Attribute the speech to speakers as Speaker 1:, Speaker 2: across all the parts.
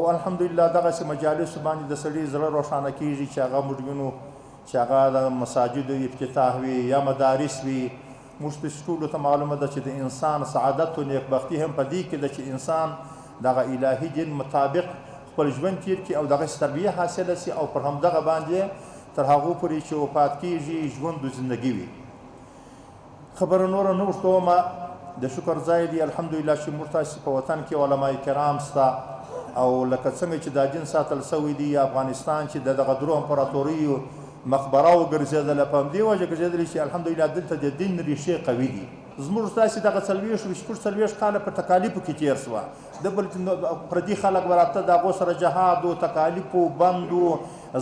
Speaker 1: او الحمدلله دغسې مجالسو باندې د سړي زړه روښانه کېږي چې هغه موږ وینو چې هغه د مساجدو افتتاح وي یا مدارس وي. موږ ټولو ته معلومه ده چې د انسان سعادت و نیکبختي هم په دې کې ده چې انسان دغه الهي دین مطابق خپل ژوند تیر کړي او دغسې تربیه حاصله سي او پر همدغه باندې تر هغو پورې چې وفات کېږي ژوند و زندګي وي. خبره نوره نه ورته د شکر ځای دی الحمدلله چې موږ تاسې په وطن کې علما کرام سته او لکه څنګه چې دا دین ساتل سوی دی افغانستان چې دغه درو امپراتوریو مقبره وګرځېدله په همدې وجه ګرځېدلې چې الحمدلله دلته د دین ریښې قوي دي. زموږ تاسې دغه شپږ څلوېښت کاله په تکالیفو کې تېر سوه د بل پردي خلک به راته د هغو سره جهاد و تکالیفو بند و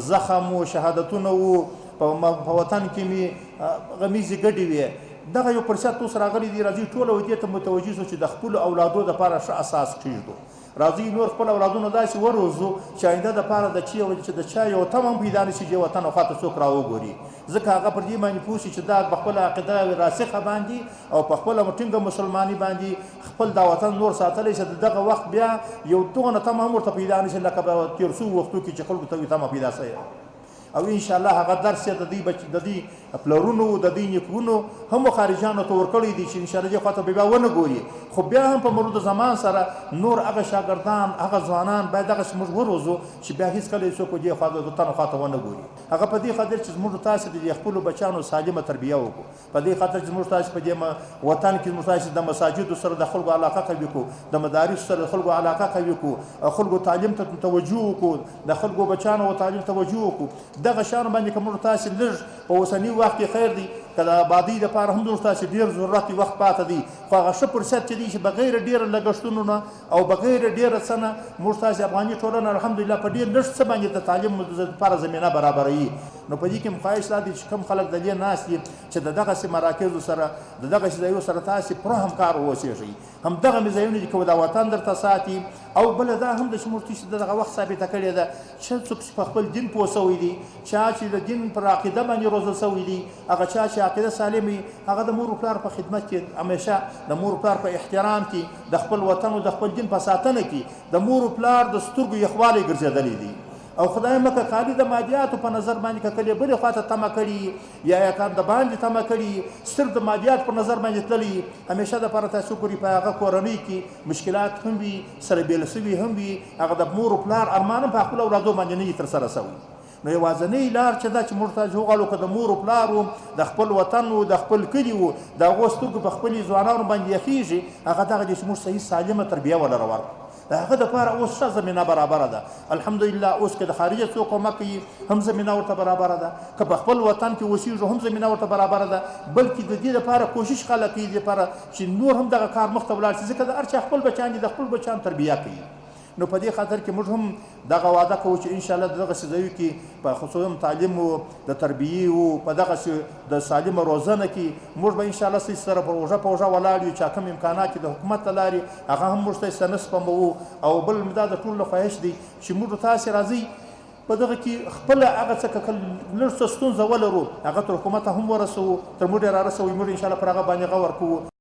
Speaker 1: زخم و شهادتونه و په وطن کې مې غمیزې ګډې وې. دغه یو فرصت اوس راغلی دی راځي ټوله دې ته متوجه سو چې د خپلو اولادو دپاره ښه اساس کېږدو. راځي نور خپل اولادونه داسې وروزو چې آینده دپاره د چا یو تم هم پیدا نه شي چې وطن او خواته څوک راوګوري. ځکه هغه پر دې باندې پوه شي چې دا په خپله عقیده راسخه باندې او په خپله ټینګه مسلماني باندې خپل دا وطن نور ساتلی شي. دغه وخت بیا یو دغونه تمه هم ورته پیدا نه شي لکه په تېر سوو وختو کې چې خلکو ته تمه پیدا سوی او انشاءالله هغه درس یې د دوی پلرونو د دوی نیکونو هم خارجانو ته ورکړی دی چې انشاءالله دې خواته به بیا ونه ګوري. خو بیا هم په مرور د زمان سره نور هغه شاګردان هغه ځوانان باید دغسې موږ وروزو چې بیا هېڅکله یې څوک دې خواته ونه ګوري. هغه په دې خاطر چې زموږ تاسې د خپلو بچیانو سالمه تربیه وکړو، په دې خاطر چې زموږ تاسې په دې وطن کې زموږ تاسې د مساجدو سره د خلکو علاقه قوي کړو، د مدارسو سره د خلکو علاقه قوي کړو، خلکو تعلیم ته توجه وکړو، د خلکو بچیانو تعلیم توجه وکړو. دغه شیانو باندې که موږ تاسې لږ په اوسني وخت کې خیر دی که د آبادۍ دپاره هم موږ تاسې ډېر ضرورت وخت پاته دی خو هغه ښه فرصت چې دی چې بغیر ډېره لګښتونو نه او بغیر ډېره څه نه موږ تاسې افغاني ټولنه الحمدلله په ډېر لږ څه باندې د تعلیم لپاره زمینه برابروي. نو په دې کې خواهش دا دی چې کوم خلک د دې ناست دي چې د دغسې مراکزو سره د دغسې ځایونو سره تاسې پوره همکار واوسېږئ. همدغه مې ځایونه دي که دا وطن درته ساتي او بله دا هم ده چې موږ تاسې دغه وخت ثابته کړې ده چې څوک چې په خپل دین پوه سوی دي، چا چې د دین پر عقیده باندې روزل سوی دي، هغه چا چې عقیده سالم وي هغه د مور و پلار په خدمت کې همیشه د مور و پلار په احترام کې د خپل وطن او د خپل دین په ساتنه کې د مور و پلار د سترګو یخوالی ګرځېدلی دي. او خدای مکه خالي د مادیاتو په نظر باندې که کلې بلې خواته تمه کړي یا کار د باندې تمه کړي صرف د مادیات په نظر باندې تللي همیشه دپاره تاسو ګوري په هغه کورنۍ کې مشکلات هم وي، سره بېله سوي هم وي، هغه د مور و پلار ارمان هم په خپلو اولادو باندې نه وي ترسره سوی. نو یوازنۍ لار چې دا چې موږ تاسې وغواړو که د مور و پلار و د خپل وطن و د خپل کلي و د هغو سترګو په خپلې ځوانانو باندې یخېږي هغه دغه دی چې موږ صحیح سالمه تربیه ولره ورکړو. د هغه دپاره اوس ښه زمینه برابره ده الحمدلله. اوس که د خارجه څوک کومک کوي هم زمینه ورته برابره ده، که په خپل وطن کې اوسېږو هم زمینه ورته برابره ده، بلکې د دې دپاره کوشش خلک کوي دپاره چې نور هم دغه کار مخته ولاړ شي ځکه د هر چا خپل بچیان دي د خپل بچیانو تربیه کوي. نو په دې خاطر کې موږ هم دغه وعده کوو چې انشاءالله دغسې ځایو کې په خصوصا تعلیم و د تربیې و په دغسې د سالمه روزنه کې موږ به انشاءالله ستاسې سره په اوږه ولاړ یو چې کوم امکانات چې د حکومت له لارې هغه هم موږ ستاسې سره نه سپموو. او بل دا د ټولو خواهش دی چې موږ تاسې راځئ په دغه کې خپله هغه څه که لږ څه ستونزه ولرو هغه تر حکومته هم ورسوو، تر موږ یې رارسوئ، موږ انشاءالله پر هغه باندې غور کوو.